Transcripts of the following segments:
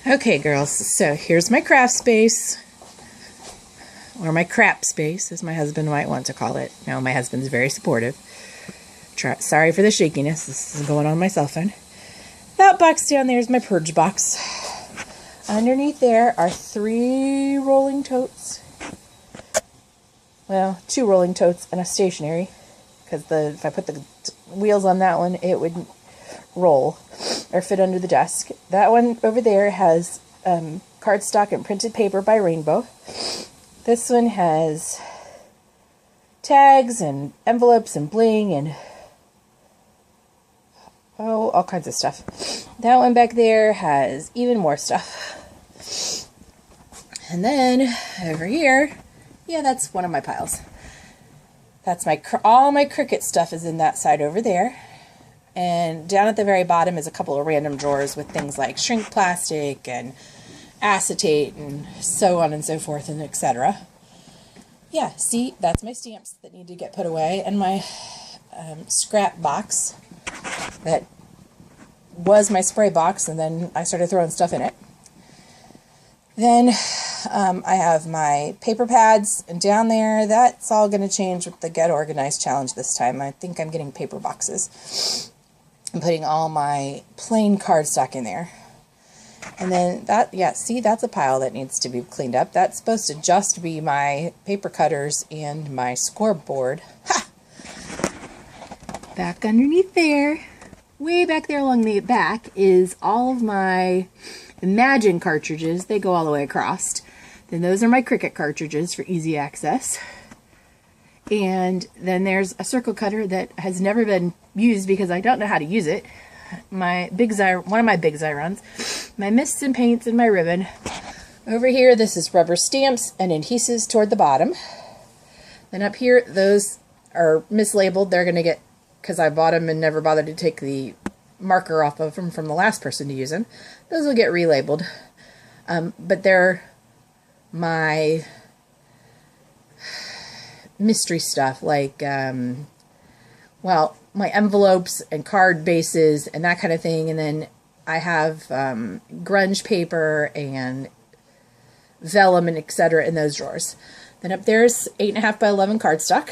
Okay, girls, so here's my craft space, or my crap space, as my husband might want to call it. No, my husband's very supportive. Sorry for the shakiness. This is going on my cell phone. That box down there is my purge box. Underneath there are 3 rolling totes. Well, 2 rolling totes and a stationary, because if I put the wheels on that one, it would roll or fit under the desk. That one over there has cardstock and printed paper by Rainbow. This one has tags and envelopes and bling and all kinds of stuff. That one back there has even more stuff. And then over here, yeah, that's one of my piles. That's all my Cricut stuff is in that side over there. And down at the very bottom is a couple of random drawers with things like shrink plastic and acetate and so on and so forth and etc. Yeah, see, that's my stamps that need to get put away, and my scrap box that was my spray box, and then I started throwing stuff in it. Then I have my paper pads, and down there, that's all going to change with the Get Organized Challenge this time. I think I'm getting paper boxes. I'm putting all my plain cardstock in there. And then see, that's a pile that needs to be cleaned up. That's supposed to just be my paper cutters and my scoreboard. Ha! Back underneath there, way back there along the back, is all of my Imagine cartridges. They go all the way across. Then those are my Cricut cartridges for easy access. And then there's a circle cutter that has never been used because I don't know how to use it. One of my big Xyrons, my mists and paints, and my ribbon. Over here, this is rubber stamps and adhesives toward the bottom. Then up here, those are mislabeled. They're going to get, because I bought them and never bothered to take the marker off of them from the last person to use them. Those will get relabeled. But they're my mystery stuff, like, well, my envelopes and card bases and that kind of thing. And then I have grunge paper and vellum and etc. in those drawers. Then up there's 8.5 by 11 cardstock.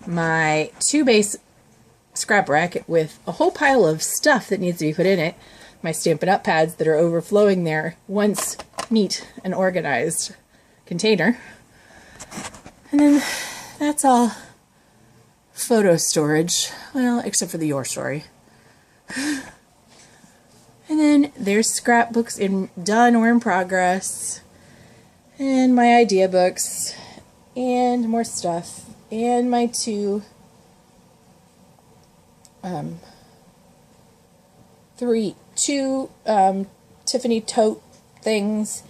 My 2-base scrap rack with a whole pile of stuff that needs to be put in it. My Stampin' Up! Pads that are overflowing their once neat and organized container. And then that's all photo storage. Well, except for the Your Story. And then there's scrapbooks done or in progress. And my idea books. And more stuff. And my 2 Tiffany tote things,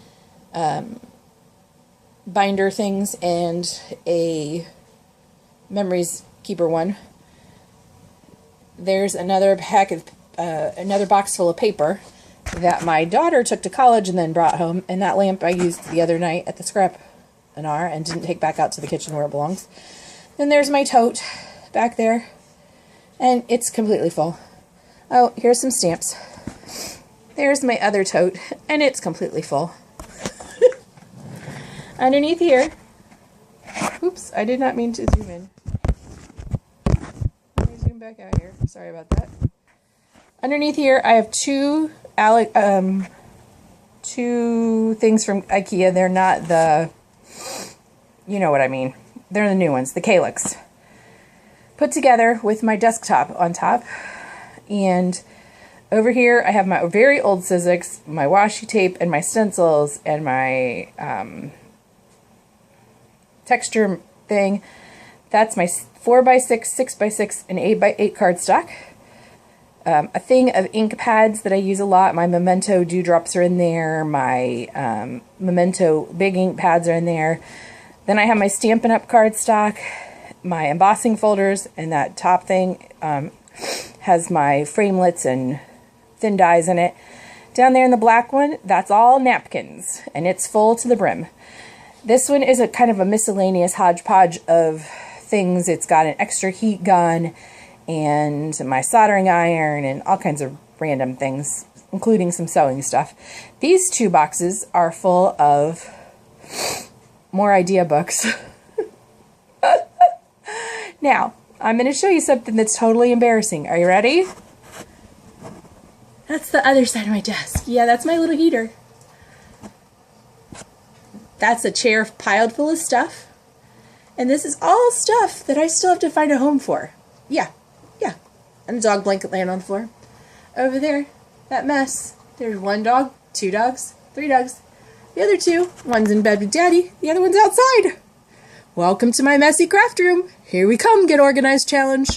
binder things, and a Memories Keeper one. There's another another box full of paper that my daughter took to college and then brought home, and that lamp I used the other night at the scrap and didn't take back out to the kitchen where it belongs. Then there's my tote back there, and it's completely full. Oh, here's some stamps. There's my other tote, and it's completely full. Underneath here, oops, I did not mean to zoom in. Let me zoom back out here. Sorry about that. Underneath here, I have 2 things from IKEA. They're not the, you know what I mean. They're the new ones, the Calyx. Put together with my desktop on top. And over here, I have my very old Sizzix, my washi tape, and my stencils, and my texture thing. That's my 4x6, 6x6, and 8x8 cardstock. A thing of ink pads that I use a lot. My Memento dewdrops are in there. My Memento big ink pads are in there. Then I have my Stampin' Up! Cardstock, my embossing folders, and that top thing has my framelits and thin dies in it. Down there in the black one, that's all napkins, and it's full to the brim. This one is a kind of a miscellaneous hodgepodge of things. It's got an extra heat gun and my soldering iron and all kinds of random things including some sewing stuff. These 2 boxes are full of more idea books. Now, I'm going to show you something that's totally embarrassing. Are you ready? That's the other side of my desk. Yeah, that's my little heater. That's a chair piled full of stuff. And this is all stuff that I still have to find a home for. Yeah. And a dog blanket laying on the floor. Over there, that mess. There's 1 dog, 2 dogs, 3 dogs. The other 2, one's in bed with Daddy, the other one's outside. Welcome to my messy craft room. Here we come, Get Organized Challenge.